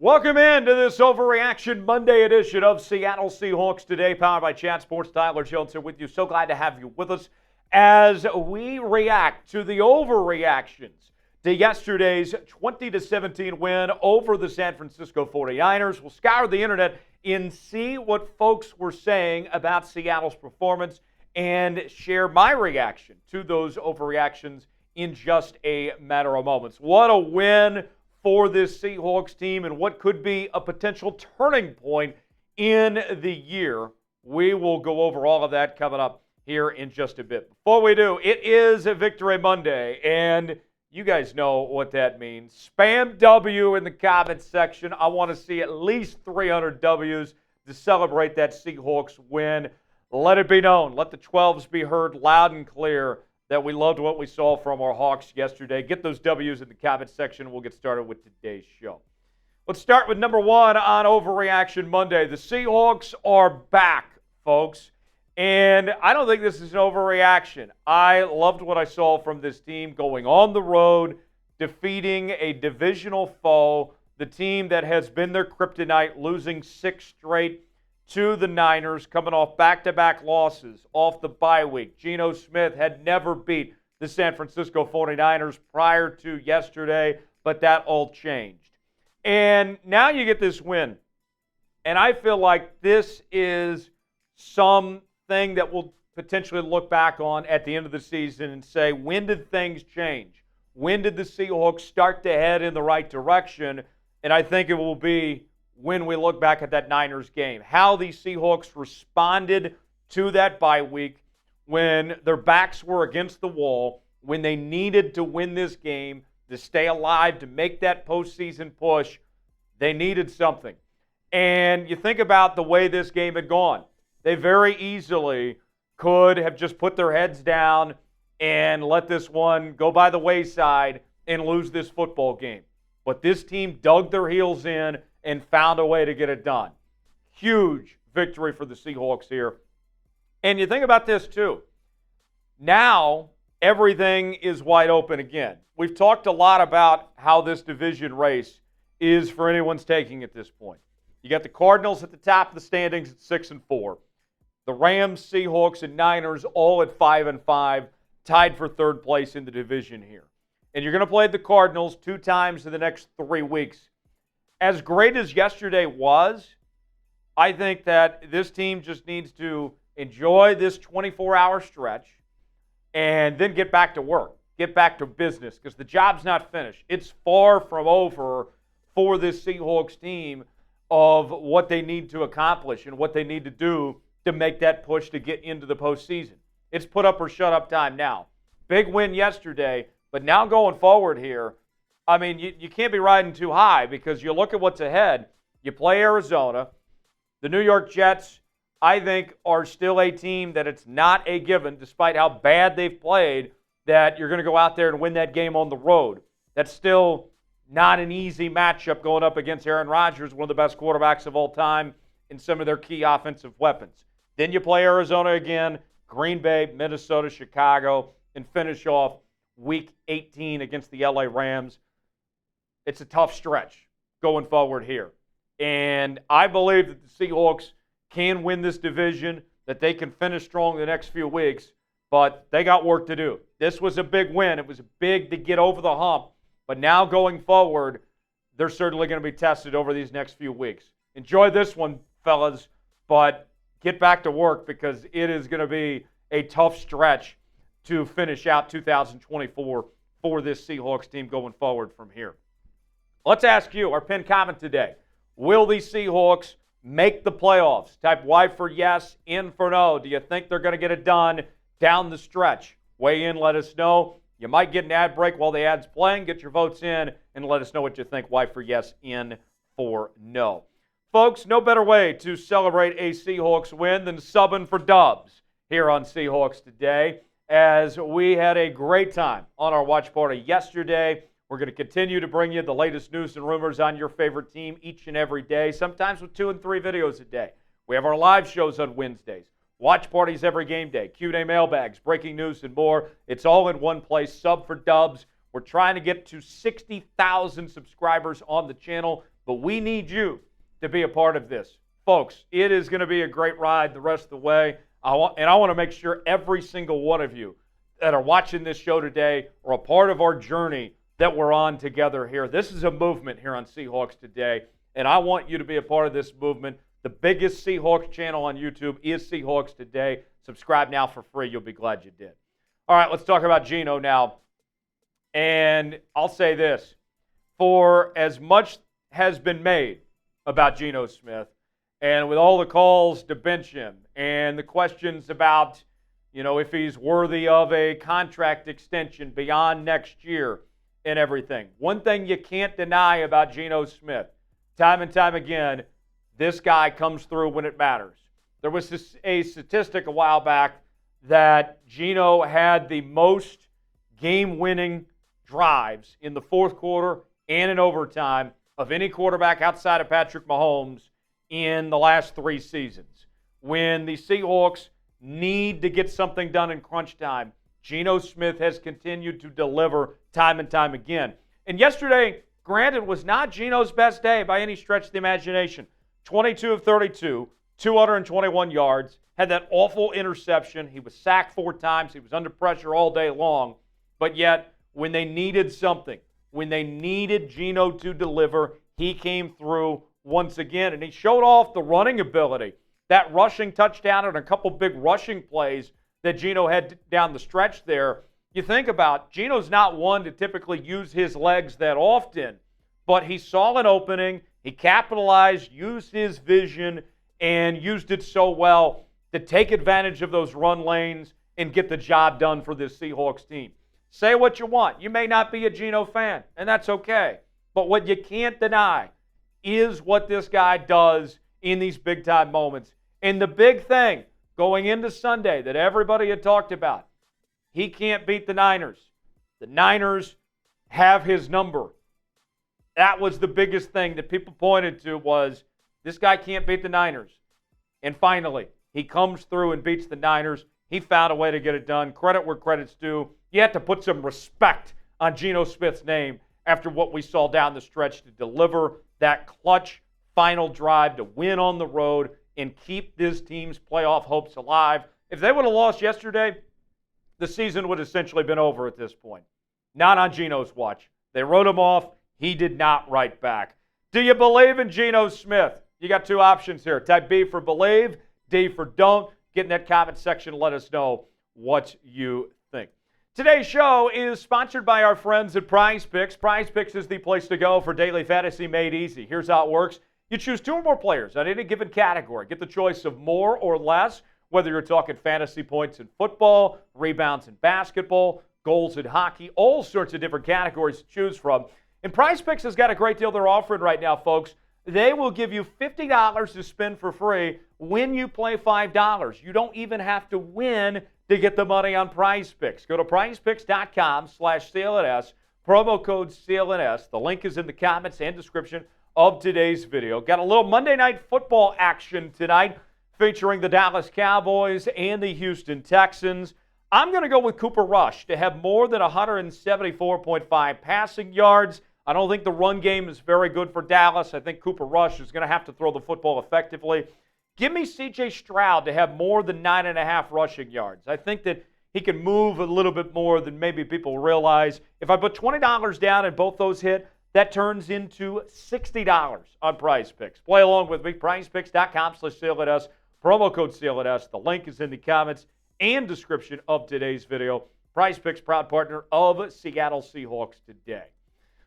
Welcome in to this Overreaction Monday edition of Seattle Seahawks Today, powered by Chat Sports. Tyler Jones here with you. So glad to have you with us as we react to the overreactions to yesterday's 20-17 win over the San Francisco 49ers. We'll scour the internet and see what folks were saying about Seattle's performance and share my reaction to those overreactions in just a matter of moments. What a win for this Seahawks team and what could be a potential turning point in the year. We will go over all of that coming up here in just a bit. Before we do, it is a Victory Monday, and you guys know what that means. Spam W in the comments section. I want to see at least 300 W's to celebrate that Seahawks win. Let it be known. Let the 12s be heard loud and clear that we loved what we saw from our Hawks yesterday. Get those W's in the comment section. We'll get started with today's show. Let's start with number one on Overreaction Monday. The Seahawks are back, folks. And I don't think this is an overreaction. I loved what I saw from this team going on the road, defeating a divisional foe, the team that has been their kryptonite, losing 6 straight to the Niners, coming off back-to-back losses off the bye week. Geno Smith had never beat the San Francisco 49ers prior to yesterday, but that all changed. And now you get this win. And I feel like this is something that we'll potentially look back on at the end of the season and say, when did things change? When did the Seahawks start to head in the right direction? And I think it will be when we look back at that Niners game, how the Seahawks responded to that bye week when their backs were against the wall, when they needed to win this game to stay alive, to make that postseason push. They needed something. And you think about the way this game had gone. They very easily could have just put their heads down and let this one go by the wayside and lose this football game. But this team dug their heels in and found a way to get it done. Huge victory for the Seahawks here. And you think about this too. Now, everything is wide open again. We've talked a lot about how this division race is for anyone's taking at this point. You got the Cardinals at the top of the standings at 6-4. The Rams, Seahawks, and Niners all at 5-5, tied for third place in the division here. And you're going to play the Cardinals 2 times in the next 3 weeks. As great as yesterday was, I think that this team just needs to enjoy this 24-hour stretch and then get back to work, get back to business, because the job's not finished. It's far from over for this Seahawks team of what they need to accomplish and what they need to do to make that push to get into the postseason. It's put up or shut up time now. Big win yesterday, but now going forward here, I mean, you can't be riding too high because you look at what's ahead. You play Arizona. The New York Jets, I think, are still a team that it's not a given, despite how bad they've played, that you're going to go out there and win that game on the road. That's still not an easy matchup going up against Aaron Rodgers, one of the best quarterbacks of all time, and some of their key offensive weapons. Then you play Arizona again, Green Bay, Minnesota, Chicago, and finish off Week 18 against the LA Rams. It's a tough stretch going forward here. And I believe that the Seahawks can win this division, that they can finish strong the next few weeks, but they got work to do. This was a big win. It was big to get over the hump. But now going forward, they're certainly going to be tested over these next few weeks. Enjoy this one, fellas, but get back to work because it is going to be a tough stretch to finish out 2024 for this Seahawks team going forward from here. Let's ask you, our pinned comment today, will the Seahawks make the playoffs? Type Y for yes, N for no. Do you think they're going to get it done down the stretch? Weigh in, let us know. You might get an ad break while the ad's playing. Get your votes in and let us know what you think. Y for yes, N for no. Folks, no better way to celebrate a Seahawks win than subbing for Dubs here on Seahawks Today, as we had a great time on our watch party yesterday. We're going to continue to bring you the latest news and rumors on your favorite team each and every day, sometimes with 2 and 3 videos a day. We have our live shows on Wednesdays, watch parties every game day, Q&A mailbags, breaking news, and more. It's all in one place. Sub for Dubs. We're trying to get to 60,000 subscribers on the channel but we need you to be a part of this. Folks, it is going to be a great ride the rest of the way. I want to make sure every single one of you that are watching this show today are a part of our journey that we're on together here. This is a movement here on Seahawks Today, and I want you to be a part of this movement. The biggest Seahawks channel on YouTube is Seahawks Today. Subscribe now for free. You'll be glad you did. All right, let's talk about Geno now. And I'll say this. For as much has been made about Geno Smith, and with all the calls to bench him and the questions about, if he's worthy of a contract extension beyond next year and everything, one thing you can't deny about Geno Smith, time and time again, this guy comes through when it matters. There was a statistic a while back that Geno had the most game-winning drives in the fourth quarter and in overtime of any quarterback outside of Patrick Mahomes in the last 3 seasons. When the Seahawks need to get something done in crunch time, Geno Smith has continued to deliver time and time again. And yesterday, granted, was not Geno's best day by any stretch of the imagination. 22 of 32, 221 yards, had that awful interception. He was sacked 4 times. He was under pressure all day long. But yet, when they needed something, when they needed Geno to deliver, he came through once again. And he showed off the running ability. That rushing touchdown and a couple big rushing plays that Geno had down the stretch there. You think about, Geno's not one to typically use his legs that often, but he saw an opening, he capitalized, used his vision, and used it so well to take advantage of those run lanes and get the job done for this Seahawks team. Say what you want. You may not be a Geno fan, and that's okay. But what you can't deny is what this guy does in these big-time moments. And the big thing going into Sunday that everybody had talked about, he can't beat the Niners. The Niners have his number. That was the biggest thing that people pointed to was this guy can't beat the Niners. And finally, he comes through and beats the Niners. He found a way to get it done. Credit where credit's due. You have to put some respect on Geno Smith's name after what we saw down the stretch to deliver that clutch final drive to win on the road and keep this team's playoff hopes alive. If they would have lost yesterday, the season would have essentially been over at this point. Not on Geno's watch. They wrote him off. He did not write back. Do you believe in Geno Smith? You got 2 options here. Type B for believe, D for don't. Get in that comment section and let us know what you think. Today's show is sponsored by our friends at Prize Picks. Prize Picks is the place to go for daily fantasy made easy. Here's how it works. You choose 2 or more players on any given category. Get the choice of more or less, whether you're talking fantasy points in football, rebounds in basketball, goals in hockey, all sorts of different categories to choose from. And Prize Picks has got a great deal they're offering right now, folks. They will give you $50 to spend for free when you play $5. You don't even have to win to get the money on Prize Picks. Go to prizepicks.com/CLNS, promo code CLNS. The link is in the comments and description of today's video. Got a little Monday Night Football action tonight featuring the Dallas Cowboys and the Houston Texans. I'm going to go with Cooper Rush to have more than 174.5 passing yards. I don't think the run game is very good for Dallas. I think Cooper Rush is going to have to throw the football effectively. Give me C.J. Stroud to have more than 9.5 rushing yards. I think that he can move a little bit more than maybe people realize. If I put $20 down and both those hit, that turns into $60 on Prize Picks. Play along with me, prizepicks.com/CLNS, promo code CLNS. The link is in the comments and description of today's video. Prize Picks, proud partner of Seattle Seahawks Today.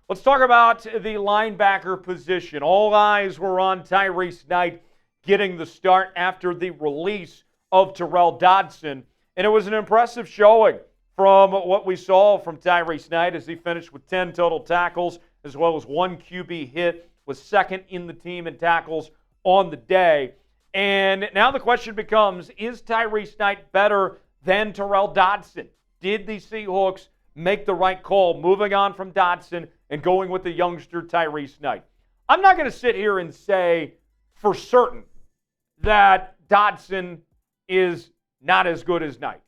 Let's talk about the linebacker position. All eyes were on Tyrice Knight getting the start after the release of Tyrel Dodson. And it was an impressive showing from what we saw from Tyrice Knight as he finished with 10 total tackles as well as 1 QB hit, was second in the team in tackles on the day. And now the question becomes, is Tyrice Knight better than Tyrel Dodson? Did the Seahawks make the right call moving on from Dodson and going with the youngster Tyrice Knight? I'm not going to sit here and say for certain that Dodson is not as good as Knight,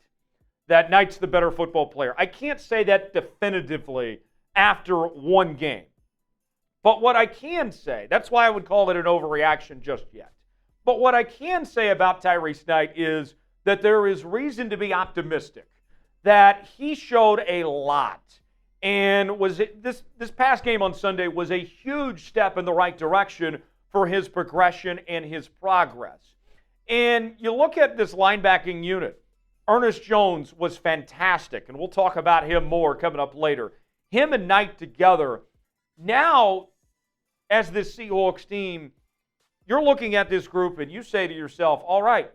that Knight's the better football player. I can't say that definitively after one game. But what I can say, that's why I would call it an overreaction just yet. But what I can say about Tyrice Knight is that there is reason to be optimistic, that he showed a lot. And this past game on Sunday was a huge step in the right direction for his progression and his progress. And you look at this linebacking unit. Ernest Jones was fantastic, and we'll talk about him more coming up later. Him and Knight together. Now, as this Seahawks team, you're looking at this group and you say to yourself, all right,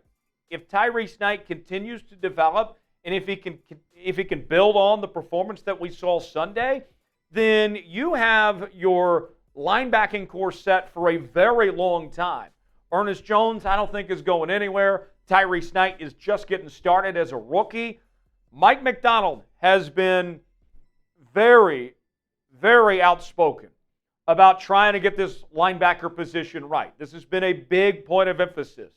if Tyrice Knight continues to develop and if he can build on the performance that we saw Sunday, then you have your linebacking core set for a very long time. Ernest Jones, I don't think, is going anywhere. Tyrice Knight is just getting started as a rookie. Mike Macdonald has been very, very outspoken about trying to get this linebacker position right. This has been a big point of emphasis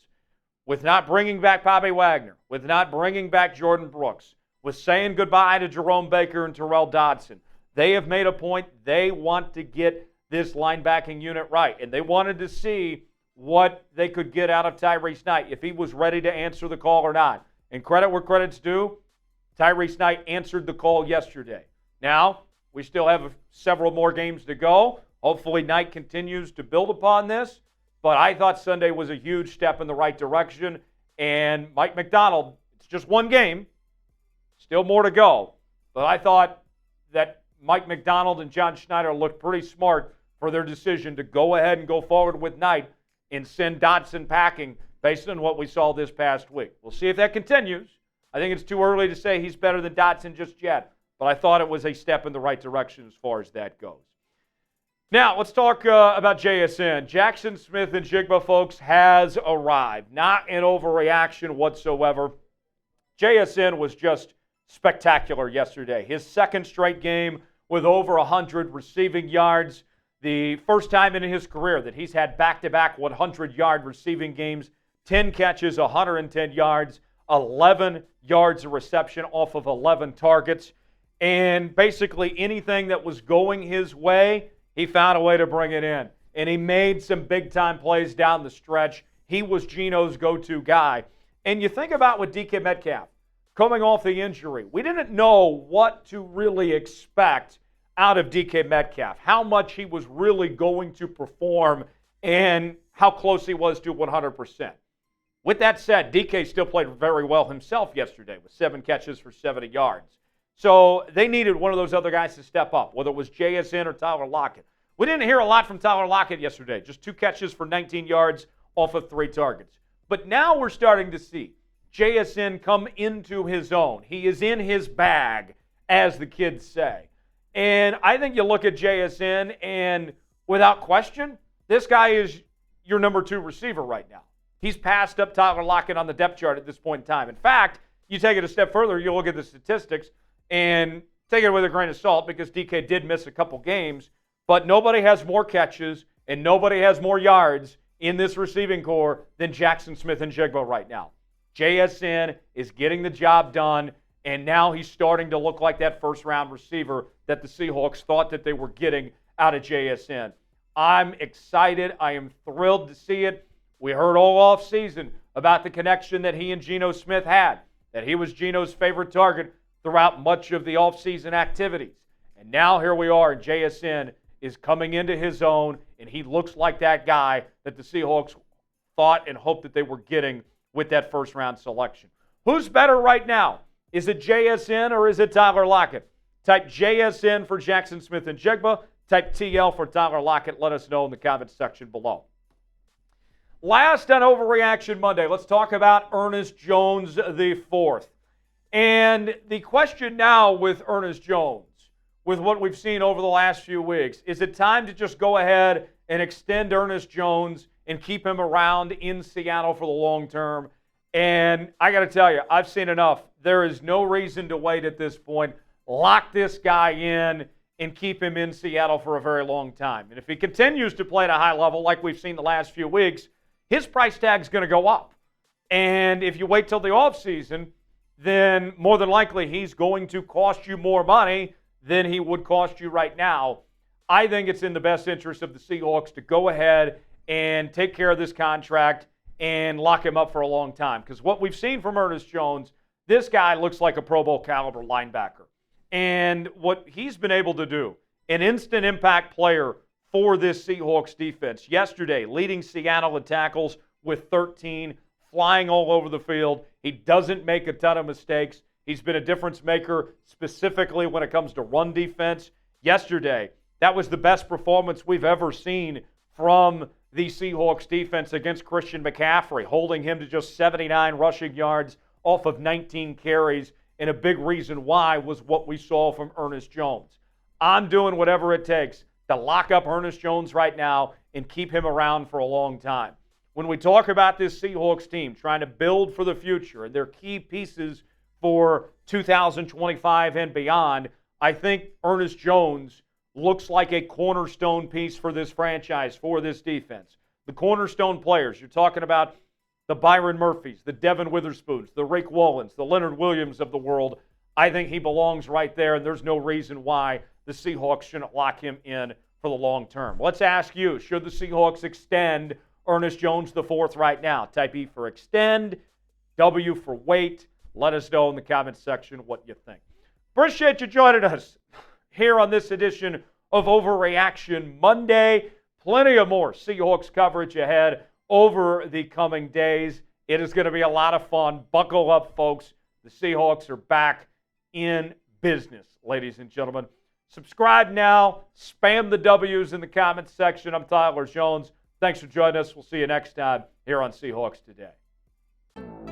with not bringing back Bobby Wagner, with not bringing back Jordan Brooks, with saying goodbye to Jerome Baker and Tyrel Dodson. They have made a point. They want to get this linebacking unit right, and they wanted to see what they could get out of Tyrice Knight, if he was ready to answer the call or not. And credit where credit's due, Tyrice Knight answered the call yesterday. Now, we still have several more games to go. Hopefully Knight continues to build upon this. But I thought Sunday was a huge step in the right direction. And Mike Macdonald, it's just one game, still more to go. But I thought that Mike Macdonald and John Schneider looked pretty smart for their decision to go ahead and go forward with Knight and send Dodson packing based on what we saw this past week. We'll see if that continues. I think it's too early to say he's better than Dodson just yet, but I thought it was a step in the right direction as far as that goes. Now, let's talk about JSN. Jaxon Smith-Njigba, folks, has arrived. Not an overreaction whatsoever. JSN was just spectacular yesterday. His second straight game with over 100 receiving yards. The first time in his career that he's had back-to-back 100-yard receiving games, 10 catches, 110 yards, 11 yards of reception off of 11 targets. And basically anything that was going his way, he found a way to bring it in. And he made some big-time plays down the stretch. He was Geno's go-to guy. And you think about with DK Metcalf coming off the injury, we didn't know what to really expect out of DK Metcalf, how much he was really going to perform and how close he was to 100%. With that said, DK still played very well himself yesterday with 7 catches for 70 yards. So they needed one of those other guys to step up, whether it was JSN or Tyler Lockett. We didn't hear a lot from Tyler Lockett yesterday, just 2 catches for 19 yards off of 3 targets. But now we're starting to see JSN come into his own. He is in his bag, as the kids say. And I think you look at JSN, and without question, this guy is your number 2 receiver right now. He's passed up Tyler Lockett on the depth chart at this point in time. In fact, you take it a step further, you look at the statistics, and take it with a grain of salt because DK did miss a couple games, but nobody has more catches and nobody has more yards in this receiving core than Jaxon Smith-Njigba right now. JSN is getting the job done, and now he's starting to look like that first-round receiver that the Seahawks thought that they were getting out of JSN. I'm excited. I am thrilled to see it. We heard all offseason about the connection that he and Geno Smith had, that he was Geno's favorite target throughout much of the offseason activities. And now here we are, and JSN is coming into his own, and he looks like that guy that the Seahawks thought and hoped that they were getting with that first-round selection. Who's better right now? Is it JSN or is it Tyler Lockett? Type JSN for Jaxon Smith-Njigba. Type TL for Tyler Lockett. Let us know in the comments section below. Last on Overreaction Monday, let's talk about Ernest Jones IV. And the question now with Ernest Jones, with what we've seen over the last few weeks, is it time to just go ahead and extend Ernest Jones and keep him around in Seattle for the long term? And I got to tell you, I've seen enough. There is no reason to wait at this point. Lock this guy in and keep him in Seattle for a very long time. And if he continues to play at a high level like we've seen the last few weeks, his price tag's going to go up. And if you wait till the offseason, then more than likely he's going to cost you more money than he would cost you right now. I think it's in the best interest of the Seahawks to go ahead and take care of this contract and lock him up for a long time. Because what we've seen from Ernest Jones, this guy looks like a Pro Bowl caliber linebacker. And what he's been able to do, an instant impact player for this Seahawks defense. Yesterday, leading Seattle in tackles with 13, flying all over the field. He doesn't make a ton of mistakes. He's been a difference maker specifically when it comes to run defense. Yesterday, that was the best performance we've ever seen from the Seahawks defense against Christian McCaffrey, holding him to just 79 rushing yards off of 19 carries. And a big reason why was what we saw from Ernest Jones. I'm doing whatever it takes to lock up Ernest Jones right now and keep him around for a long time. When we talk about this Seahawks team trying to build for the future and their key pieces for 2025 and beyond, I think Ernest Jones looks like a cornerstone piece for this franchise, for this defense. The cornerstone players, you're talking about the Byron Murphys, the Devin Witherspoons, the Rick Wallens, the Leonard Williams of the world. I think he belongs right there, and there's no reason why the Seahawks shouldn't lock him in for the long term. Let's ask you, should the Seahawks extend Ernest Jones IV right now? Type E for extend, W for wait. Let us know in the comments section what you think. Appreciate you joining us here on this edition of Overreaction Monday. Plenty of more Seahawks coverage ahead over the coming days. It is going to be a lot of fun. Buckle up, folks. The Seahawks are back in business, ladies and gentlemen. Subscribe now. Spam the W's in the comments section. I'm Tyler Jones. Thanks for joining us. We'll see you next time here on Seahawks Today.